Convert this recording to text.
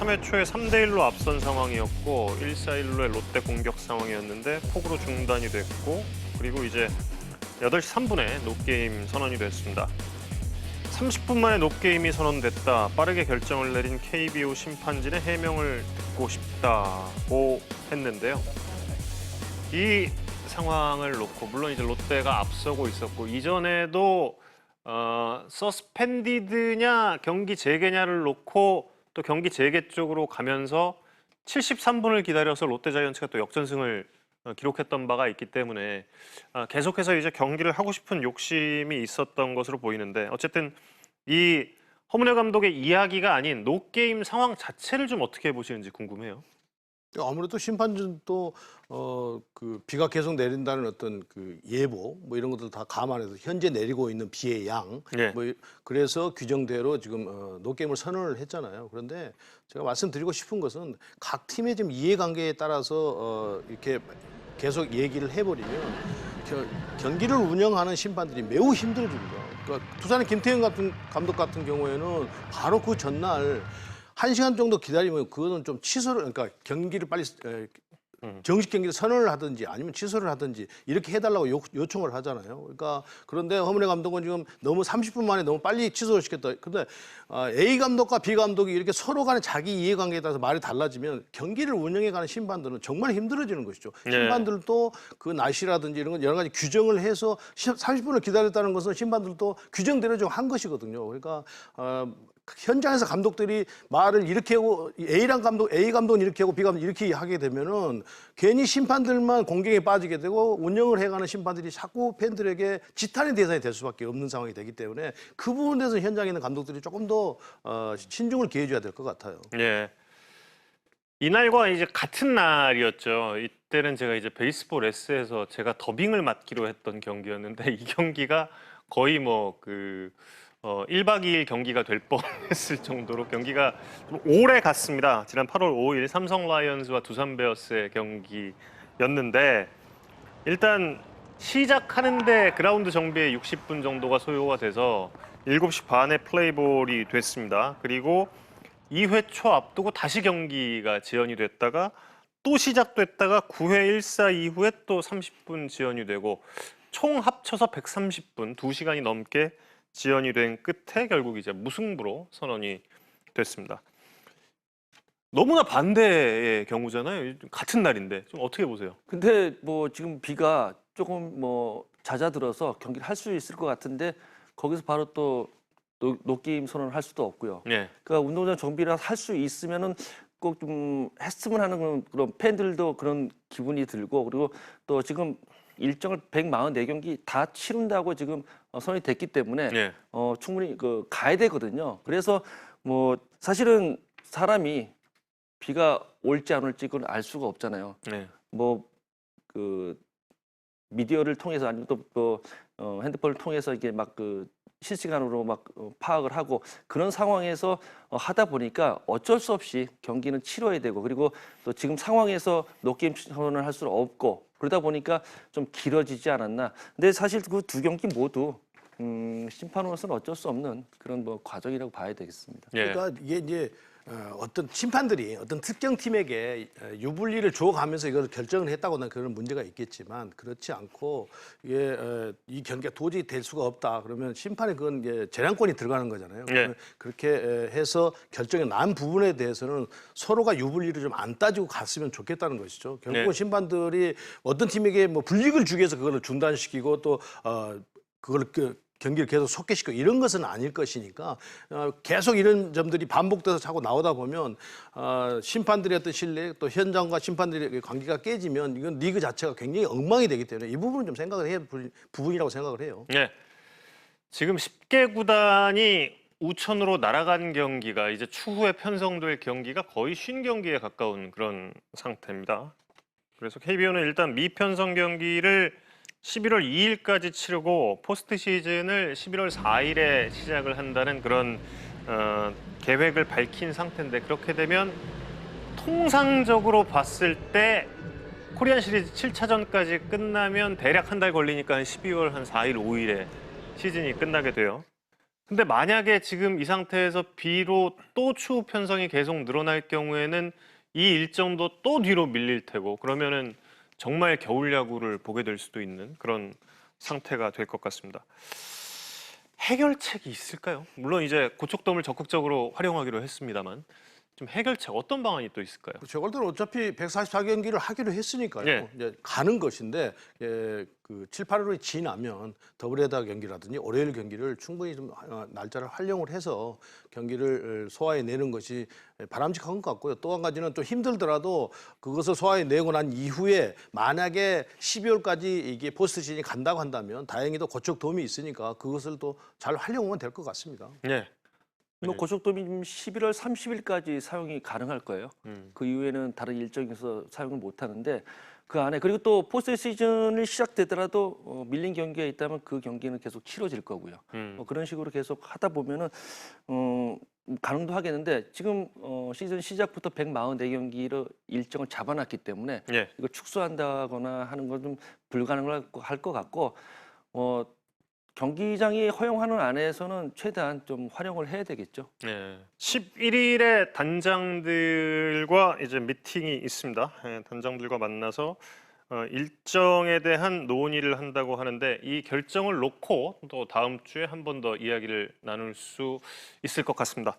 3회 초에 3대1로 앞선 상황이었고 1-4-1로의 롯데 공격 상황이었는데 폭우로 중단이 됐고 그리고 이제 8시 3분에 노게임 선언이 됐습니다. 30분 만에 노게임이 선언됐다. 빠르게 결정을 내린 KBO 심판진의 해명을 듣고 싶다고 했는데요. 이 상황을 놓고 물론 이제 롯데가 앞서고 있었고 이전에도 서스펜디드냐 경기 재개냐를 놓고 또 경기 재개 쪽으로 가면서 73분을 기다려서 롯데자이언츠가 또 역전승을 기록했던 바가 있기 때문에 계속해서 이제 경기를 하고 싶은 욕심이 있었던 것으로 보이는데 어쨌든 이 허문회 감독의 이야기가 아닌 노게임 상황 자체를 좀 어떻게 보시는지 궁금해요. 아무래도 심판진도 그 비가 계속 내린다는 어떤 그 예보 뭐 이런 것들 다 감안해서 현재 내리고 있는 비의 양 네. 뭐 그래서 규정대로 지금 노게임을 선언을 했잖아요. 그런데 제가 말씀드리고 싶은 것은 각 팀의 지금 이해관계에 따라서 이렇게 계속 얘기를 해버리면 경기를 운영하는 심판들이 매우 힘들어집니다. 그러니까 두산의 김태형 같은 감독 같은 경우에는 바로 그 전날 1시간 정도 기다리면 그거는 좀 취소를 그러니까 경기를 빨리 정식 경기를 선언을 하든지 아니면 취소를 하든지 이렇게 해달라고 요청을 하잖아요. 그러니까 그런데 허문회 감독은 지금 너무 30분 만에 너무 빨리 취소를 시켰다. 근데 A 감독과 B 감독이 이렇게 서로 간의 자기 이해관계에 따라서 말이 달라지면 경기를 운영해가는 심판들은 정말 힘들어지는 것이죠. 네. 심판들도 그 날씨라든지 이런 건 여러 가지 규정을 해서 30분을 기다렸다는 것은 심판들도 규정대로 좀 한 것이거든요. 그러니까 현장에서 감독들이 말을 이렇게 하고 A 감독은 이렇게 하고 B 감독은 이렇게 하게 되면은 괜히 심판들만 공경에 빠지게 되고 운영을 해가는 심판들이 자꾸 팬들에게 지탄의 대상이 될 수밖에 없는 상황이 되기 때문에 그 부분에 대해서 현장에 있는 감독들이 조금 더 신중을 기해줘야 될 것 같아요. 예. 이날과 이제 같은 날이었죠. 이때는 제가 이제 베이스볼 S에서 제가 더빙을 맡기로 했던 경기였는데 이 경기가 거의 뭐 1박 2일 경기가 될 뻔했을 정도로 경기가 좀 오래 갔습니다. 지난 8월 5일 삼성 라이온즈와 두산 베어스의 경기였는데 일단 시작하는데 그라운드 정비에 60분 정도가 소요가 돼서 7시 반에 플레이볼이 됐습니다. 그리고 2회 초 앞두고 다시 경기가 지연이 됐다가 또 시작됐다가 9회 1사 이후에 또 30분 지연이 되고 총 합쳐서 130분, 2시간이 넘게 지연이 된 끝에 결국 이제 무승부로 선언이 됐습니다. 너무나 반대의 경우잖아요. 같은 날인데 좀 어떻게 보세요? 근데 뭐 지금 비가 조금 뭐 잦아들어서 경기를 할 수 있을 것 같은데 거기서 바로 또 노게임 선언을 할 수도 없고요. 네. 그러니까 운동장 정비를 할 수 있으면은 꼭 좀 했으면 하는 그런 팬들도 그런 기분이 들고 그리고 또 지금 일정을 144경기 다 치른다고 지금 선언이 됐기 때문에 네. 충분히 가야 되거든요. 그래서 뭐 사실은 사람이 비가 올지 안 올지 그건 알 수가 없잖아요. 네. 뭐 미디어를 통해서 아니면 또 핸드폰을 통해서 이게 막 실시간으로 막 파악을 하고 그런 상황에서 하다 보니까 어쩔 수 없이 경기는 치러야 되고 그리고 또 지금 상황에서 노게임 선언을 할 수는 없고 그러다 보니까 좀 길어지지 않았나. 근데 사실 그 두 경기 모두 심판으로서는 어쩔 수 없는 그런 뭐 과정이라고 봐야 되겠습니다. 예. 그러니까 이게 이제 어떤 심판들이 어떤 특정 팀에게 유불리를 줘가면서 이걸 결정을 했다고는 그런 문제가 있겠지만 그렇지 않고 이게 이 경기가 도저히 될 수가 없다 그러면 심판에 그건 이제 재량권이 들어가는 거잖아요. 네. 그렇게 해서 결정이 난 부분에 대해서는 서로가 유불리를 좀 안 따지고 갔으면 좋겠다는 것이죠. 결국은 네. 심판들이 어떤 팀에게 뭐 불이익을 주기 위해서 그걸 중단시키고 또 그걸 경기를 계속 속개시키고 이런 것은 아닐 것이니까 계속 이런 점들이 반복돼서 자꾸 나오다 보면 심판들의 어떤 신뢰 또 현장과 심판들의 관계가 깨지면 이건 리그 자체가 굉장히 엉망이 되기 때문에 이 부분은 좀 생각을 해야 될 부분이라고 생각을 해요. 네. 지금 10개 구단이 우천으로 날아간 경기가 이제 추후에 편성될 경기가 거의 50경기에 가까운 그런 상태입니다. 그래서 KBO는 일단 미편성 경기를 11월 2일까지 치르고 포스트 시즌을 11월 4일에 시작을 한다는 그런 계획을 밝힌 상태인데 그렇게 되면 통상적으로 봤을 때 코리안 시리즈 7차전까지 끝나면 대략 한 달 걸리니까 12월 한 4일, 5일에 시즌이 끝나게 돼요. 근데 만약에 지금 이 상태에서 B로 또 추후 편성이 계속 늘어날 경우에는 이 일정도 또 뒤로 밀릴 테고 그러면은 정말 겨울 야구를 보게 될 수도 있는 그런 상태가 될 것 같습니다. 해결책이 있을까요? 물론 이제 고척돔을 적극적으로 활용하기로 했습니다만 좀 해결책 어떤 방안이 또 있을까요? 저걸들은 어차피 144경기를 하기로 했으니까요. 예. 이제 가는 것인데 그 7, 8월이 지나면 더블헤더 경기라든지 월요일 경기를 충분히 좀 날짜를 활용을 해서 경기를 소화해내는 것이 바람직한 것 같고요. 또 한 가지는 또 힘들더라도 그것을 소화해내고 난 이후에 만약에 12월까지 이게 포스트 시즌이 간다고 한다면 다행히도 고척돔이 있으니까 그것을 또 잘 활용하면 될 것 같습니다. 네. 뭐 고척돔이 11월 30일까지 사용이 가능할 거예요. 그 이후에는 다른 일정에서 사용을 못 하는데 그 안에 그리고 또 포스트 시즌이 시작되더라도 밀린 경기가 있다면 그 경기는 계속 치러질 거고요. 그런 식으로 계속 하다 보면은 가능도 하겠는데 지금 시즌 시작부터 144경기로 일정을 잡아놨기 때문에 예. 이거 축소한다거나 하는 건 좀 불가능할 것 같고 경기장이 허용하는 안에서는 최대한 좀 활용을 해야 되겠죠. 네. 11일에 단장들과 이제 미팅이 있습니다. 예, 단장들과 만나서 일정에 대한 논의를 한다고 하는데 이 결정을 놓고 또 다음 주에 한 번 더 이야기를 나눌 수 있을 것 같습니다.